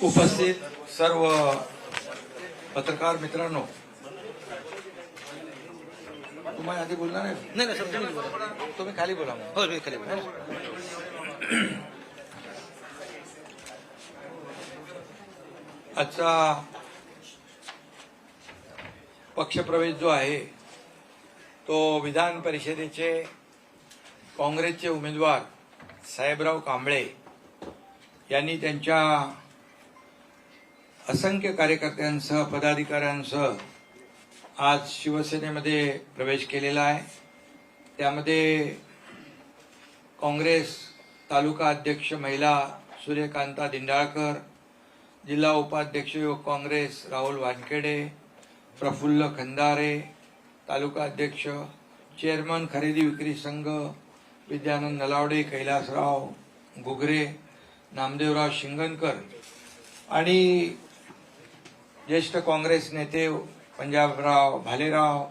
उपस्थित सर्व पत्रकार मित्रांनो, तुम्हाला आधी बोलणार आहे? नाही सर, तुम्ही खाली बोला. हो, मी खाली बोला. आजचा पक्षप्रवेश जो आहे तो विधान परिषदेचे काँग्रेसचे उमेदवार साहेबराव कांबळे यांनी त्यांच्या असंख्य कार्यकर्त्यांसह पदाधिकाऱ्यांसह आज शिवसेनेमध्ये प्रवेश केलेला आहे. त्यामध्ये काँग्रेस तालुका अध्यक्ष महिला सूर्यकांता दिंडाळकर, जिल्हा उपाध्यक्ष युवक काँग्रेस राहुल वानखेडे, प्रफुल्ल खंदारे, तालुका अध्यक्ष चेअरमन खरेदी विक्री संघ विद्यानंद नलावडे, कैलासराव घुगरे, नामदेवराव शिंगणकर आणि ज्येष्ठ काँग्रेस नेते पंजाबराव भालेराव,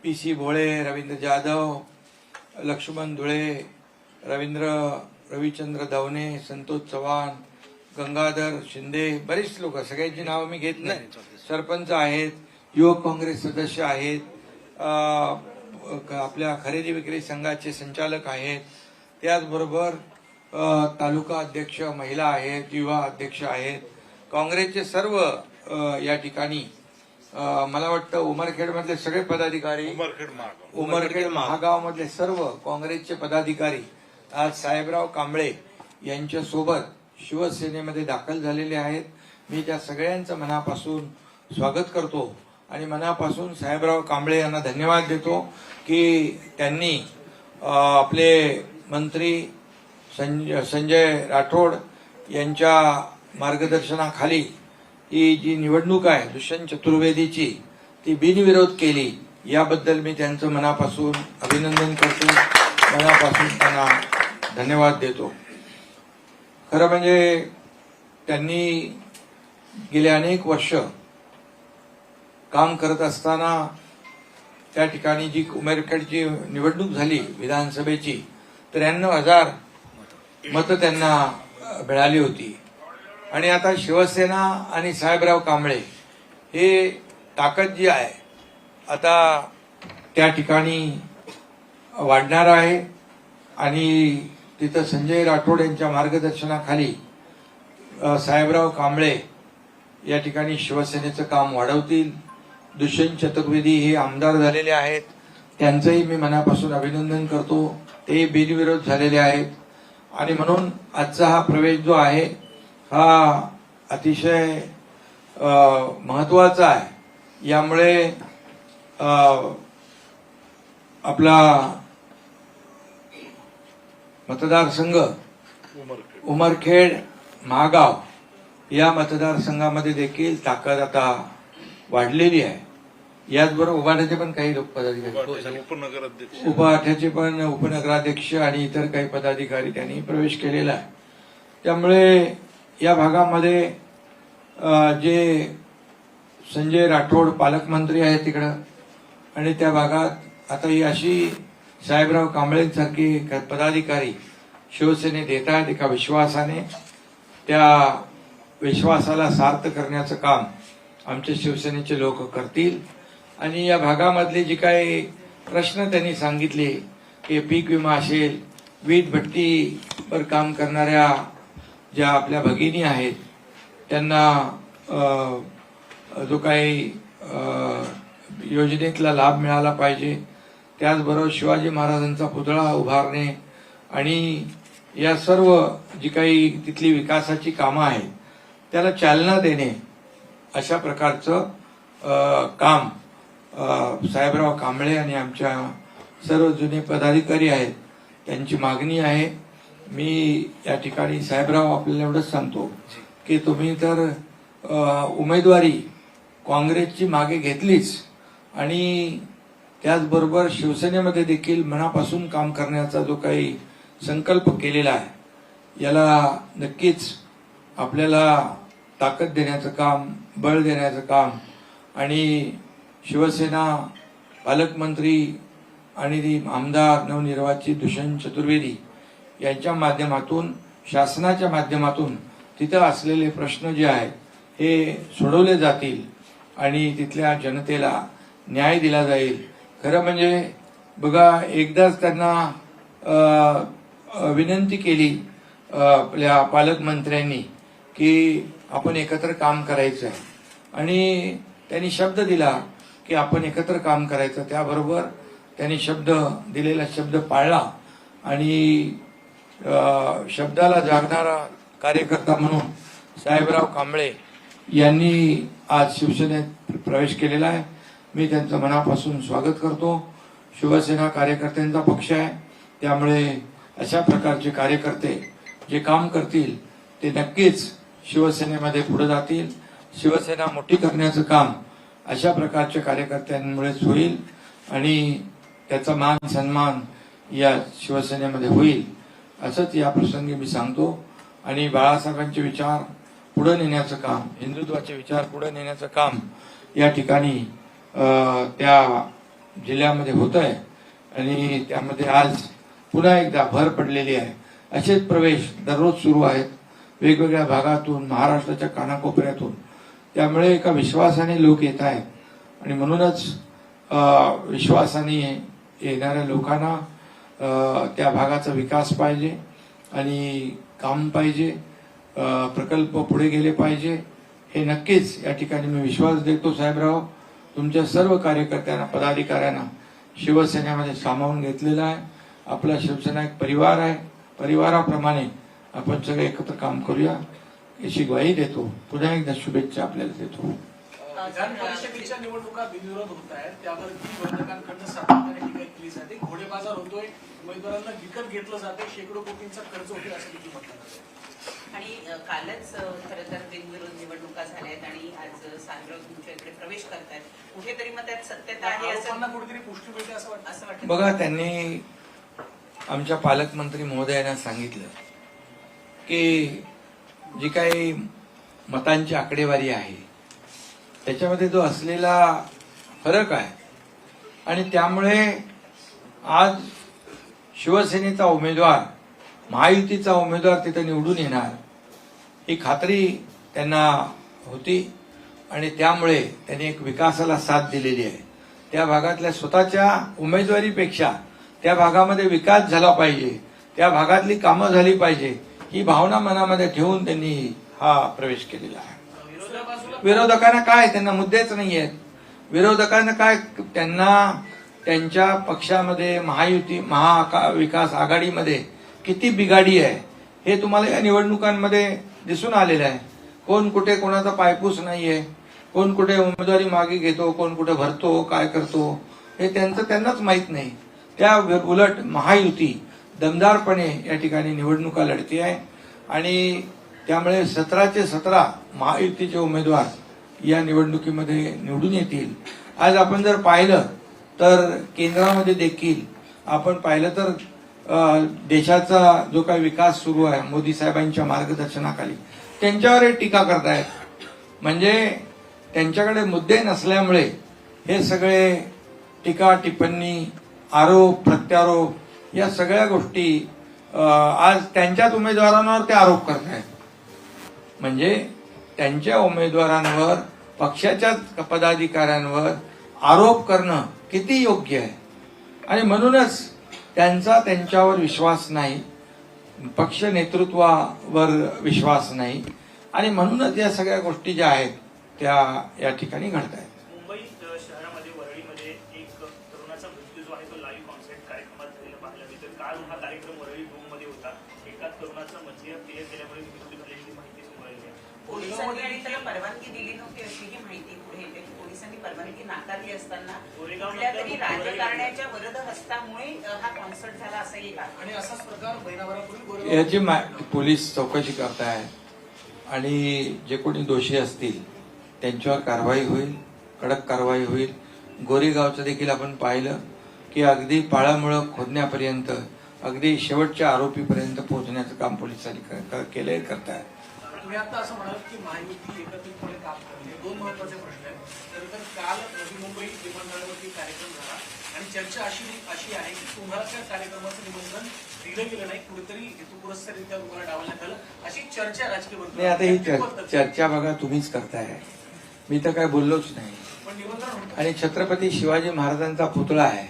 पी.सी. भोळे, रवींद्र जाधव, लक्ष्मण धुळे, रविचंद्र दवणे, संतोष चव्हाण, गंगाधर शिंदे, बरीच लोक, सगळ्यांची नावं मी घेत नाही. सरपंच आहेत, युवक काँग्रेस सदस्य आहेत, आपल्या खरेदी विक्री संघाचे संचालक आहेत, त्याचबरोबर तालुका अध्यक्ष महिला आहेत, युवा अध्यक्ष आहेत, काँग्रेसचे सर्व या ठिकाणी मला वाटतं उमरखेड मधले सगळे पदाधिकारी, उमरखेड महागाव मधले सर्व काँग्रेसचे पदाधिकारी आज साहेबराव कांबळे यांच्या सोबत शिवसेनेमध्ये दाखल झालेले आहेत. मी त्या सगळ्यांचं मनापासून स्वागत करतो आणि मनापासून साहेबराव कांबळे यांना धन्यवाद देतो की त्यांनी आपले मंत्री संजय राठोड यांच्या मार्गदर्शनाखाली ही जी निवडणूक आहे दुष्यंत चतुर्वेदीची ती बिनविरोध केली. याबद्दल मी त्यांचं मनापासून अभिनंदन करतो, मनापासून त्यांना धन्यवाद देतो. खरं म्हणजे त्यांनी गेले अनेक वर्ष काम करत असताना त्या ठिकाणी जी उमरखेडची निवडणूक झाली विधानसभेची 93,000 मतं त्यांना मिळाली होती. आणि आता शिवसेना आणि साहेबराव कांबळे हे ताकद जी आहे आता त्या ठिकाणी वाढणार आहे आणि तिथं संजय राठोड यांच्या मार्गदर्शनाखाली साहेबराव कांबळे या ठिकाणी शिवसेनेचं काम वाढवतील. दुष्यंत चतुर्वेदी हे आमदार झालेले आहेत, त्यांचंही मी मनापासून अभिनंदन करतो. ते बिनविरोध झालेले आहेत आणि म्हणून आजचा हा प्रवेश जो आहे हा अतिशय महत्वाचा आहे. यामुळे आपला मतदारसंघ उमरखेड महागाव या मतदारसंघामध्ये देखील ताकद आता वाढलेली आहे. याचबरोबर उभाट्याचे पण काही लोक पदाधिकारी, उभाट्याचे पण उपनगराध्यक्ष आणि इतर काही पदाधिकारी त्यांनी प्रवेश केलेला आहे. त्यामुळे या भागामध्ये जे संजय राठोड पालकमंत्री आहेत तिकडं आणि त्या भागात आता ही अशी साहेबराव कांबळेंसारखी पदाधिकारी शिवसेनेत येत आहेत एका विश्वासाने. त्या विश्वासाला सार्थ करण्याचं काम आमच्या शिवसेनेचे लोक करतील. आणि या भागामधले जे काही प्रश्न त्यांनी सांगितले की पीक विमा असेल, वीट भट्टीवर काम करणाऱ्या ज्या आपल्या भगिनी आहेत त्यांना जो काही योजनेतला लाभ मिळाला पाहिजे, त्याचबरोबर शिवाजी महाराजांचा पुतळा उभारणे आणि या सर्व जी काही तिथली विकासाची कामं आहेत त्याला चालना देणे, अशा प्रकारचं काम साहेबराव कांबळे आणि आमच्या सर्व जुने पदाधिकारी आहेत त्यांची मागणी आहे. मी या ठिकाणी साहेबराव आपल्याला एवढंच सांगतो की तुम्ही तर उमेदवारी काँग्रेसची मागे घेतलीच आणि त्याचबरोबर शिवसेनेमध्ये देखील मनापासून काम करण्याचा जो काही संकल्प केलेला आहे याला नक्कीच आपल्याला ताकद देण्याचं काम, बळ देण्याचं काम आणि शिवसेना पालकमंत्री आणि आमदार नवनिर्वाचित दुष्यंत चतुर्वेदी यांच्या माध्यमातून शासनाच्या माध्यमातून तिथं असलेले प्रश्न जे आहेत हे सोडवले जातील आणि तिथल्या जनतेला न्याय दिला जाईल. खरं म्हणजे बघा, एकदाच त्यांना विनंती केली आपल्या पालकमंत्र्यांनी की आपण एकत्र काम करायचं आहे आणि त्यांनी शब्द दिला की आपण एकत्र काम करायचं. त्याबरोबर त्यांनी दिलेला शब्द पाळला आणि शब्दाला जागणारा कार्यकर्ता म्हणून साहेबराव कांबळे यांनी आज शिवसेनेत प्रवेश केलेला आहे. मी त्यांचं मनापासून स्वागत करतो. शिवसेना कार्यकर्त्यांचा पक्ष आहे, त्यामुळे अशा प्रकारचे कार्यकर्ते जे काम करतील ते नक्कीच शिवसेनेमध्ये पुढे जातील. शिवसेना मोठी करण्याचं काम अशा प्रकारच्या कार्यकर्त्यांमुळेच होईल आणि त्याचा मान सन्मान या शिवसेनेमध्ये होईल असंच या प्रसंगी मी सांगतो. आणि बाळासाहेबांचे विचार पुढे नेण्याचं काम, हिंदुत्वाचे विचार पुढे नेण्याचं काम या ठिकाणी त्या जिल्ह्यामध्ये होत आहे आणि त्यामध्ये आज पुन्हा एकदा भर पडलेली आहे. असेच प्रवेश दररोज सुरू आहेत वेगवेगळ्या भागातून, महाराष्ट्राच्या कानाकोपऱ्यातून. त्यामुळे एका विश्वासाने लोक येत आहेत आणि म्हणूनच विश्वासाने येणाऱ्या लोकांना त्या भागाचा विकास पाहिजे आणि काम पाहिजे, प्रकल्प पुढे गेले पाहिजे. हे नक्कीच या ठिकाणी मी विश्वास देतो. साहेबराव, तुमच्या सर्व कार्यकर्त्यांना, पदाधिकाऱ्यांना शिवसेनेमध्ये सामावून घेतलेला आहे. आपला शिवसेना एक परिवार आहे. परिवाराप्रमाणे आपण सगळे एकत्र काम करूया याची ग्वाही देतो. पुन्हा एकदा शुभेच्छा आपल्याला देतो. विधान परिषदेच्या निवडणुका बिनविरोध होत आहेत, त्यावरती विरोधकांकडून सातत्याने टीका केली जाते. घोडेबाजार होतोय, उमेदवारांना विकत घेतलं जाते, शेकडो कोटींचा खर्च होतोय असं देखील म्हटलं. आणि कालच खरं तर बिनविरोध निवडणुका झाल्यात आणि आज साहेबराव तुमच्या इकडे प्रवेश करतायत. कुठेतरी मग त्यात सत्यता आहे असं कुठेतरी पुष्टी मिळते असं वाटतं. बघा, त्यांनी आमच्या पालकमंत्री महोदयांना सांगितलं की जी काही मतांची आकडेवारी आहे त्याच्यामध्ये जो असलेला फरक आहे आणि त्यामुळे आज शिवसेनेचा उमेदवार, महायुतीचा उमेदवार तिथे निवडून येणार ही खात्री त्यांना होती आणि त्यामुळे त्यांनी एक विकासाला साथ दिलेली आहे. त्या भागातल्या स्वतःच्या उमेदवारीपेक्षा त्या भागामध्ये विकास झाला पाहिजे, त्या भागातली कामं झाली पाहिजे ही भावना मनामध्ये ठेवून त्यांनी हा प्रवेश केलेला आहे. विरोधकांना काय, त्यांना मुद्देच नाही आहेत. विरोधकांना काय, त्यांना त्यांच्या पक्षामध्ये महायुती, महाविकास आघाडीमध्ये किती बिघाडी आहे हे तुम्हाला या निवडणुकांमध्ये दिसून आलेलं आहे. कोण कुठे कोणाचा पायपूस नाहीये, कोण कुठे उमेदवारी मागे घेतो, कोण कुठे भरतो, काय करतो हे त्यांनाच माहित नाही. त्या उलट महायुती दमदारपणे या ठिकाणी निवडणुका लढती आहे आणि त्यामुळे 17चे 17 महायुतीचे उमेदवार या निवडणुकीमध्ये निवडून येतील. आज आपण जर पाहिलं तर केंद्रामध्ये देखील आपण पाहिलं तर देशाचा जो काही विकास सुरू आहे मोदी साहेबांच्या मार्गदर्शनाखाली त्यांच्यावर टीका करतायत. म्हणजे त्यांच्याकडे मुद्दे नसल्यामुळे हे सगळे टीका टिप्पणी, आरोप प्रत्यारोप या सगळ्या गोष्टी आज त्यांच्याच उमेदवारांवर ते आरोप करतायत. म्हणजे त्यांच्या उमेदवारांवर, पक्षाच्याच पदाधिकाऱ्यांवर आरोप करणं किती योग्य आहे. आणि म्हणूनच त्यांच्यावर विश्वास नाही, पक्ष नेतृत्वावर विश्वास नाही आणि म्हणूनच या सगळ्या गोष्टी ज्या आहेत त्या या ठिकाणी घडत आहेत. मुंबई शहरामध्ये वरळीमध्ये एक तरुणाचा मृत्यू जो आहे तो लाईव्ह कॉन्सर्ट कार्यक्रमात झालेला पाहायला मिळतो. काल हा कार्यक्रम वरळी रूम मध्ये होता. एका तरुणाचा मद्य पेय केल्यामुळे मृत्यू झाल्याची माहिती समोर आली आहे. पोलिसांनी आणि त्याला परवानगी दिली नव्हती अशीही माहिती पुढे येते. पोलिसांनी परवानगी नाकारली असताना कुठल्या तरी राजकारण्याच्या वरद हस्तामुळे हा कॉन्सर्ट झाला असंही का? आणि असाच प्रकार महिनाभरापूर्वी याची पोलीस चौकशी करतायत आणि जे कोणी दोषी असतील त्यांच्यावर कारवाई होईल, कडक कारवाई होईल. गोरेगावचं देखील आपण पाहिलं की अगदी पाळामुळं खोदण्यापर्यंत, अगदी शेवटच्या आरोपीपर्यंत पोहोचण्याचं काम पोलिसांनी केलंय, करतायत. तुम्ही आता असं म्हणाल की महायुती एकत्रितपणे काम करते, दोन महत्वाचे प्रश्न आहेत. तर काल नवी मुंबई विमानतळावरती कार्यक्रम झाला आणि चर्चा अशी आहे की तुम्हाला त्या कार्यक्रमाचं निमंत्रण दिलं गेलं नाही, कुठेतरी हेतुपुरस्सररित्या तुम्हाला डावलण्यात आलं, अशी चर्चा राजकीय नाही, आता ही वर्तुळात. चर्चा बघा तुम्हीच करताय, मी तर काय बोललोच नाही. पण निमंत्रण होतं. आणि छत्रपती शिवाजी महाराजांचा पुतळा आहे,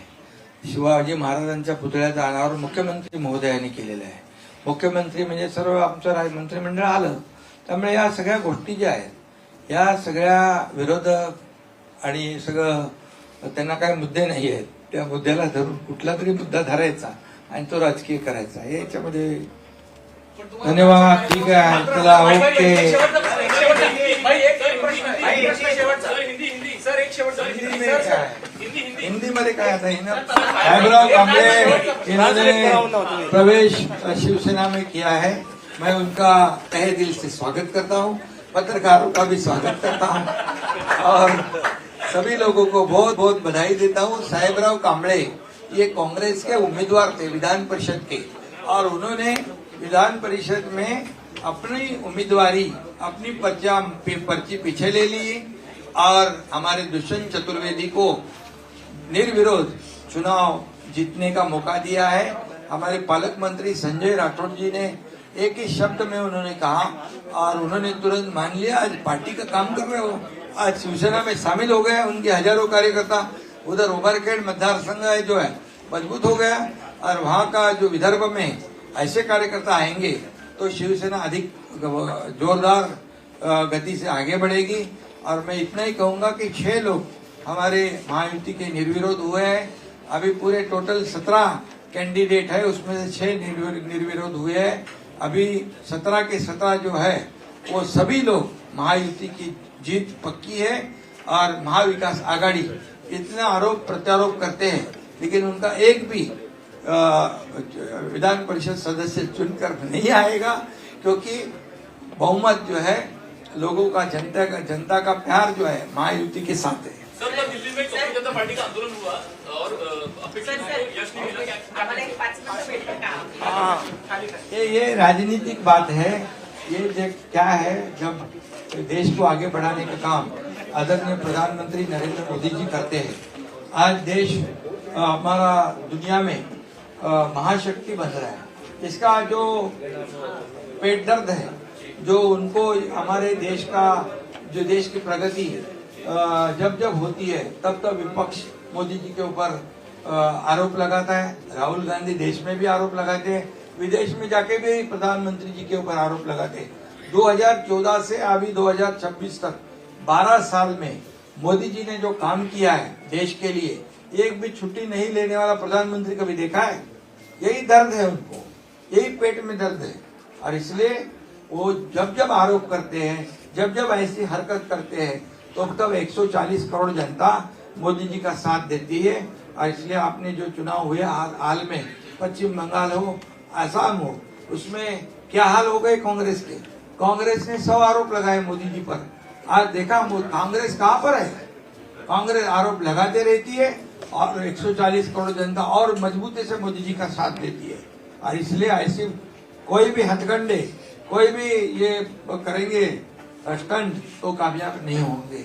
शिवाजी महाराजांच्या पुतळ्याचं अनावरण मुख्यमंत्री महोदयांनी केलेलं आहे. मुख्यमंत्री म्हणजे सर्व आमचं मंत्रिमंडळ आलं. त्यामुळे या सगळ्या गोष्टी ज्या आहेत, या सगळ्या विरोधक आणि सगळं त्यांना काही मुद्दे नाही आहेत, त्या मुद्द्याला धरून कुठला तरी मुद्दा धरायचा आणि तो राजकीय करायचा, हे याच्यामध्ये. पण तुम्हाला- धन्यवाद, ठीक आहे, चला, ओके. एक शेवटचा प्रश्न आहे. सर, एक शेवटचा हिंदी मध्ये काय आता साहेबराव कांबळे इन्होंने प्रवेश शिवसेना में किया है, मैं उनका तहे दिल से स्वागत करता हूं, पत्रकारों का भी स्वागत करता हूं और सभी लोगों को बहुत बहुत बधाई देता हूं. साहेबराव कांबळे ये कांग्रेस के उम्मीदवार थे विधान परिषद के, और उन्होंने विधान परिषद में अपनी उम्मीदवारी, अपनी पर्ची पीछे ले ली और हमारे दुष्यंत चतुर्वेदी को निर्विरोध चुनाव जीतने का मौका दिया है. हमारे पालक मंत्री संजय राठौड़ जी ने एक ही शब्द में उन्होंने कहा और उन्होंने तुरंत मान लिया, आज पार्टी का काम कर रहे हो, आज शिवसेना में शामिल हो गए. उनके हजारों कार्यकर्ता उधर उमरखेड़ मतदार संघ है जो है मजबूत हो गया, और वहाँ का जो विदर्भ में ऐसे कार्यकर्ता आएंगे तो शिवसेना अधिक जोरदार गति से आगे बढ़ेगी. और मैं इतना ही कहूंगा कि 6 लोग हमारे महायुति के निर्विरोध हुए हैं. अभी पूरे टोटल 17 कैंडिडेट है, उसमें से 6 निर्विरोध हुए हैं. अभी 17 के 17 जो है वो सभी लोग महायुति की जीत पक्की है. और महाविकास आघाड़ी इतना आरोप प्रत्यारोप करते हैं, लेकिन उनका एक भी विधान परिषद सदस्य चुनकर नहीं आएगा, क्योंकि बहुमत जो है लोगों का, जनता का प्यार जो है महायुति के साथ है. सर, कल दिल्ली में कांग्रेस जनता पार्टी का आंदोलन हुआ और अपेक्षित यश नहीं मिला, क्या? आम्हाला एक 5 मिनिटं भेटलं का? हाँ, ये राजनीतिक बात है. ये क्या है, जब देश को आगे बढ़ाने का काम आदरणीय प्रधानमंत्री नरेंद्र मोदी जी करते हैं. आज देश हमारा दुनिया में महाशक्ति बन रहा है. इसका जो पेट दर्द है, जो उनको हमारे देश का, जो देश की प्रगति जब जब होती है तब तब विपक्ष मोदी जी के ऊपर आरोप लगाता है. राहुल गांधी देश में भी आरोप लगाते हैं, विदेश में जाके भी प्रधानमंत्री जी के ऊपर आरोप लगाते हैं. 2014 से अभी 2026 तक 12 साल में मोदी जी ने जो काम किया है देश के लिए, एक भी छुट्टी नहीं लेने वाला प्रधानमंत्री कभी देखा है? यही दर्द है उनको, यही पेट में दर्द है. और इसलिए वो जब जब आरोप करते हैं, जब जब ऐसी हरकत करते हैं, तो तब 140 करोड़ जनता मोदी जी का साथ देती है. और इसलिए आपने जो चुनाव हुए हाल में, पश्चिम बंगाल हो, आसाम हो, उसमें क्या हाल हो गए कांग्रेस के. कांग्रेस ने 100 आरोप लगाए मोदी जी पर. आज देखा कांग्रेस कहाँ पर है? कांग्रेस आरोप लगाते रहती है और 140 करोड़ जनता और मजबूती से मोदी जी का साथ देती है. और इसलिए ऐसी कोई भी हथकंडे, कोई भी ये करेंगे स्टंट, तो कामयाब नहीं होंगे.